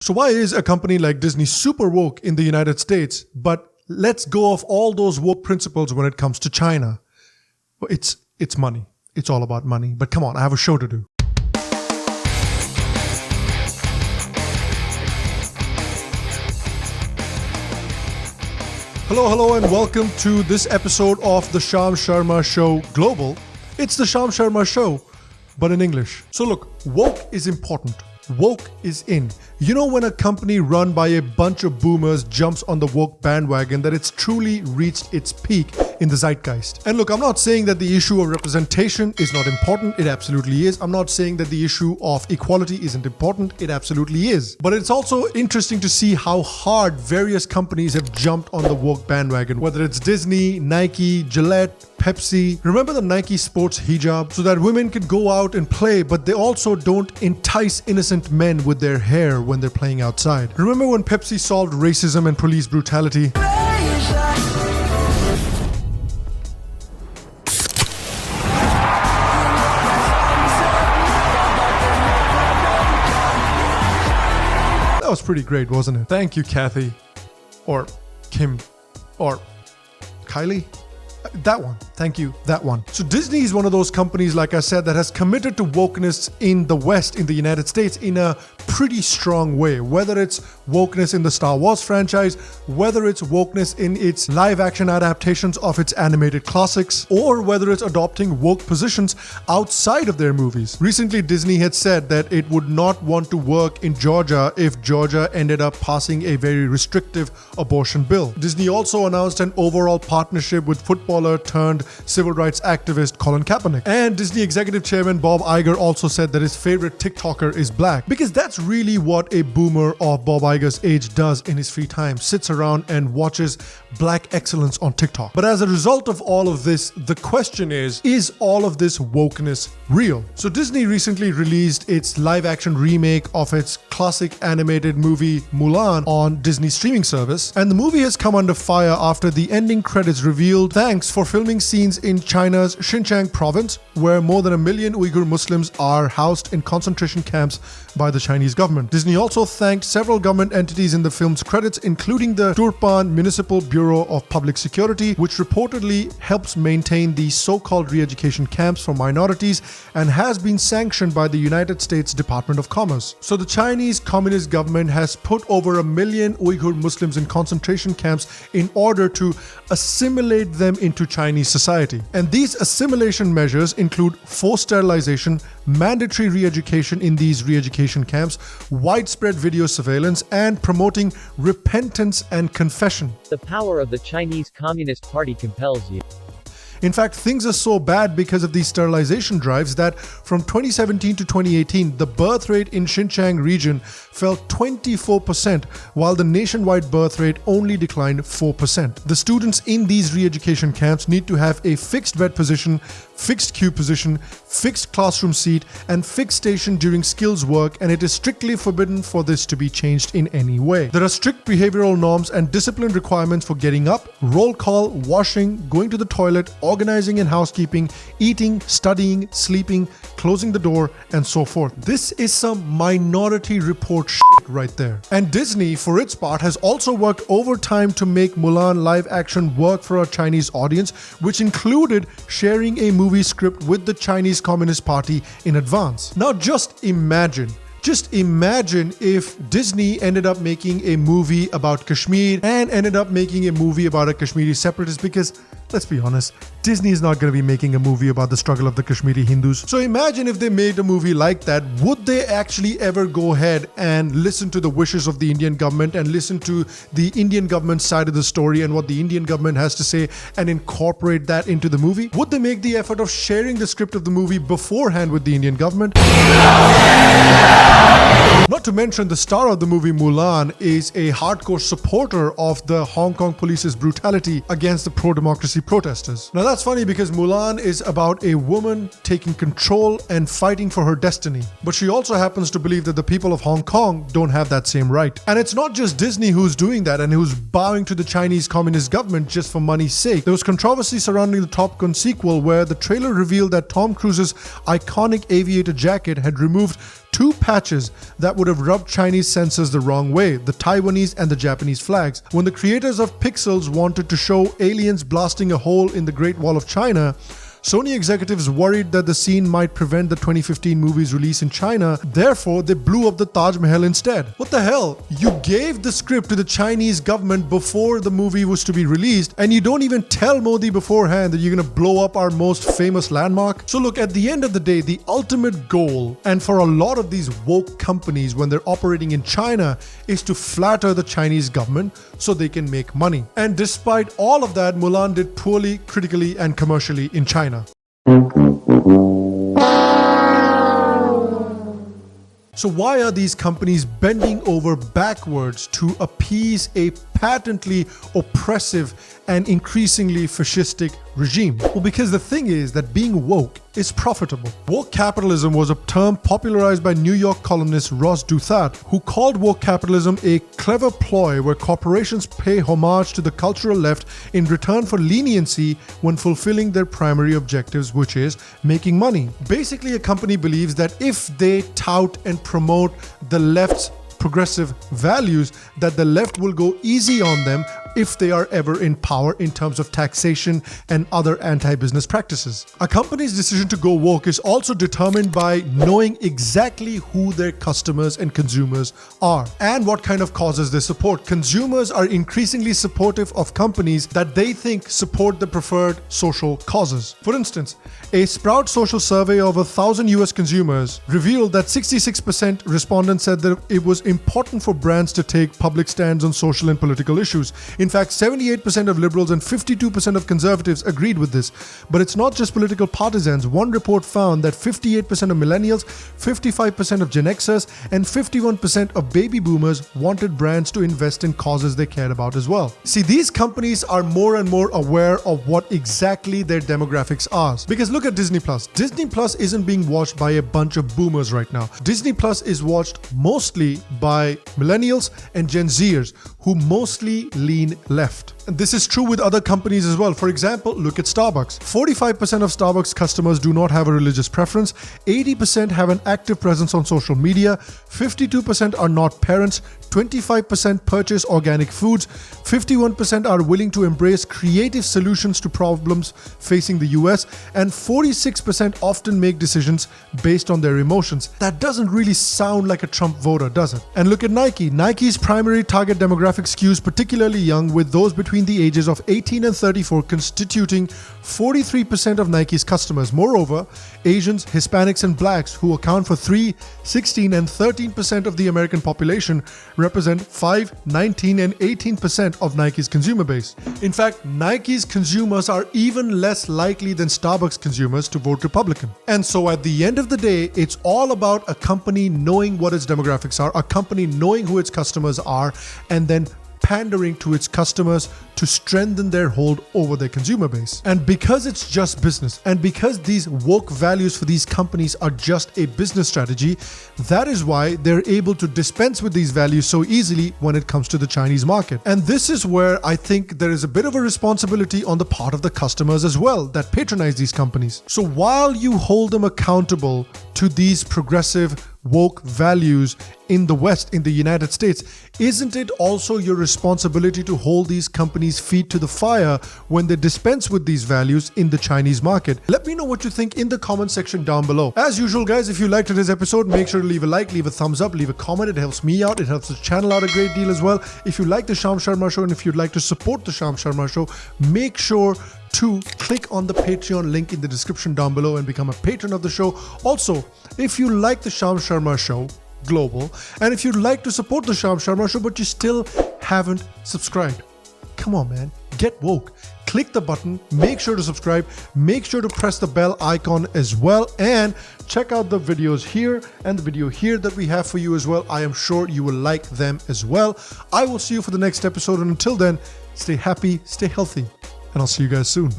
So why is a company like Disney super woke in the United States, but lets go of all those woke principles when it comes to China? Well, it's money. It's all about money. But come on, I have a show to do. Hello, and welcome to this episode of the Sharma Show Global. It's the Sharma Show, but in English. So look, woke is important. Woke is in. You know when a company run by a bunch of boomers jumps on the woke bandwagon that it's truly reached its peak in the zeitgeist. And look, I'm not saying that the issue of representation is not important. It absolutely is. I'm not saying that the issue of equality isn't important. It absolutely is. But it's also interesting to see how hard various companies have jumped on the woke bandwagon, whether it's Disney, Nike, Gillette, Pepsi. Remember the Nike sports hijab? So that women can go out and play, but they also don't entice innocent men with their hair when they're playing outside. Remember when Pepsi solved racism and police brutality? That was pretty great, wasn't it? Thank you, Kathy. Or Kim. Or Kylie. That one. Thank you. That one. So Disney is one of those companies, like I said, that has committed to wokeness in the West, in the United States, in a pretty strong way. Whether it's wokeness in the Star Wars franchise, whether it's wokeness in its live action adaptations of its animated classics, or whether it's adopting woke positions outside of their movies. Recently, Disney had said that it would not want to work in Georgia if Georgia ended up passing a very restrictive abortion bill. Disney also announced an overall partnership with footballer turned civil rights activist Colin Kaepernick. And Disney executive chairman Bob Iger also said that his favorite TikToker is black, because that's really what a boomer of Bob Iger's age does in his free time, sits around and watches black excellence on TikTok. But as a result of all of this, the question is all of this wokeness real? So Disney recently released its live action remake of its classic animated movie Mulan on Disney streaming service, and the movie has come under fire after the ending credits revealed thanks for filming scenes in China's Xinjiang province, where more than 1 million Uyghur Muslims are housed in concentration camps by the Chinese government. Disney also thanked several government entities in the film's credits, including the Turpan Municipal Bureau of Public Security, which reportedly helps maintain the so-called re-education camps for minorities and has been sanctioned by the United States Department of Commerce. So the Chinese Communist government has put over 1 million Uyghur Muslims in concentration camps in order to assimilate them into Chinese society. And these assimilation measures include forced sterilization, mandatory re-education in these re-education camps, widespread video surveillance, and promoting repentance and confession. The power of the Chinese Communist Party compels you. In fact, things are so bad because of these sterilization drives that from 2017 to 2018, the birth rate in Xinjiang region fell 24%, while the nationwide birth rate only declined 4%. The students in these re-education camps need to have a fixed bed position, fixed queue position, fixed classroom seat, and fixed station during skills work, and it is strictly forbidden for this to be changed in any way. There are strict behavioral norms and discipline requirements for getting up, roll call, washing, going to the toilet, organizing and housekeeping, eating, studying, sleeping, closing the door, and so forth. This is some Minority Report shit right there. And Disney, for its part, has also worked overtime to make Mulan live action work for a Chinese audience, which included sharing a movie script with the Chinese Communist Party in advance. Now just imagine if Disney ended up making a movie about Kashmir and ended up making a movie about a Kashmiri separatist, because let's be honest, Disney is not going to be making a movie about the struggle of the Kashmiri Hindus. So imagine if they made a movie like that, would they actually ever go ahead and listen to the wishes of the Indian government and listen to the Indian government side of the story and what the Indian government has to say and incorporate that into the movie? Would they make the effort of sharing the script of the movie beforehand with the Indian government? Not to mention, the star of the movie Mulan is a hardcore supporter of the Hong Kong police's brutality against the pro-democracy protesters. Now that's funny because Mulan is about a woman taking control and fighting for her destiny. But she also happens to believe that the people of Hong Kong don't have that same right. And it's not just Disney who's doing that and who's bowing to the Chinese Communist government just for money's sake. There was controversy surrounding the Top Gun sequel, where the trailer revealed that Tom Cruise's iconic aviator jacket had removed two patches that would have rubbed Chinese censors the wrong way, the Taiwanese and the Japanese flags. When the creators of Pixels wanted to show aliens blasting a hole in the Great Wall of China, Sony executives worried that the scene might prevent the 2015 movie's release in China, therefore they blew up the Taj Mahal instead. What the hell? You gave the script to the Chinese government before the movie was to be released, and you don't even tell Modi beforehand that you're gonna blow up our most famous landmark? So look, at the end of the day, the ultimate goal, and for a lot of these woke companies when they're operating in China, is to flatter the Chinese government so they can make money. And despite all of that, Mulan did poorly critically and commercially in China. So why are these companies bending over backwards to appease a patently oppressive and increasingly fascistic regime? Well, because the thing is that being woke is profitable. Woke capitalism was a term popularized by New York columnist Ross Douthat, who called woke capitalism a clever ploy where corporations pay homage to the cultural left in return for leniency when fulfilling their primary objectives, which is making money. Basically, a company believes that if they tout and promote the left's progressive values, that the left will go easy on them if they are ever in power in terms of taxation and other anti-business practices. A company's decision to go woke is also determined by knowing exactly who their customers and consumers are and what kind of causes they support. Consumers are increasingly supportive of companies that they think support the preferred social causes. For instance, a Sprout Social survey of 1,000 US consumers revealed that 66% respondents said that it was important for brands to take public stands on social and political issues. In fact, 78% of liberals and 52% of conservatives agreed with this. But it's not just political partisans. One report found that 58% of millennials, 55% of Gen Xers, and 51% of baby boomers wanted brands to invest in causes they cared about as well. See, these companies are more and more aware of what exactly their demographics are. Because look at Disney Plus. Disney Plus isn't being watched by a bunch of boomers right now. Disney Plus is watched mostly by millennials and Gen Zers, who mostly lean left. And this is true with other companies as well. For example, look at Starbucks. 45% of Starbucks customers do not have a religious preference, 80% have an active presence on social media, 52% are not parents, 25% purchase organic foods, 51% are willing to embrace creative solutions to problems facing the US, and 46% often make decisions based on their emotions. That doesn't really sound like a Trump voter, does it? And look at Nike. Nike's primary target demographic skews particularly young, with those between the ages of 18 and 34 constituting 43% of Nike's customers. Moreover, Asians, Hispanics, and Blacks, who account for 3, 16, and 13% of the American population, represent 5, 19, and 18% of Nike's consumer base. In fact, Nike's consumers are even less likely than Starbucks consumers to vote Republican. And so at the end of the day, it's all about a company knowing what its demographics are, a company knowing who its customers are, and then pandering to its customers to strengthen their hold over their consumer base. And because it's just business, and because these woke values for these companies are just a business strategy, that is why they're able to dispense with these values so easily when it comes to the Chinese market. And this is where I think there is a bit of a responsibility on the part of the customers as well that patronize these companies. So while you hold them accountable to these progressive woke values in the West, in the United States, isn't it also your responsibility to hold these companies' feet to the fire when they dispense with these values in the Chinese market? Let me know what you think in the comment section down below. As usual, guys, if you liked today's episode, make sure to leave a like, leave a thumbs up, leave a comment. It helps me out. It helps the channel out a great deal as well. If you like the Sham Sharma Show and if you'd like to support the Sham Sharma Show, make sure to click on the Patreon link in the description down below and become a patron of the show. Also, if you like the Sham Sharma Show Global, and if you'd like to support the Sham Sharma Show but you still haven't subscribed, come on, man, get woke. Click the button, make sure to subscribe, make sure to press the bell icon as well, and check out the videos here and the video here that we have for you as well. I am sure you will like them as well. I will see you for the next episode, and until then, stay happy, stay healthy, and I'll see you guys soon.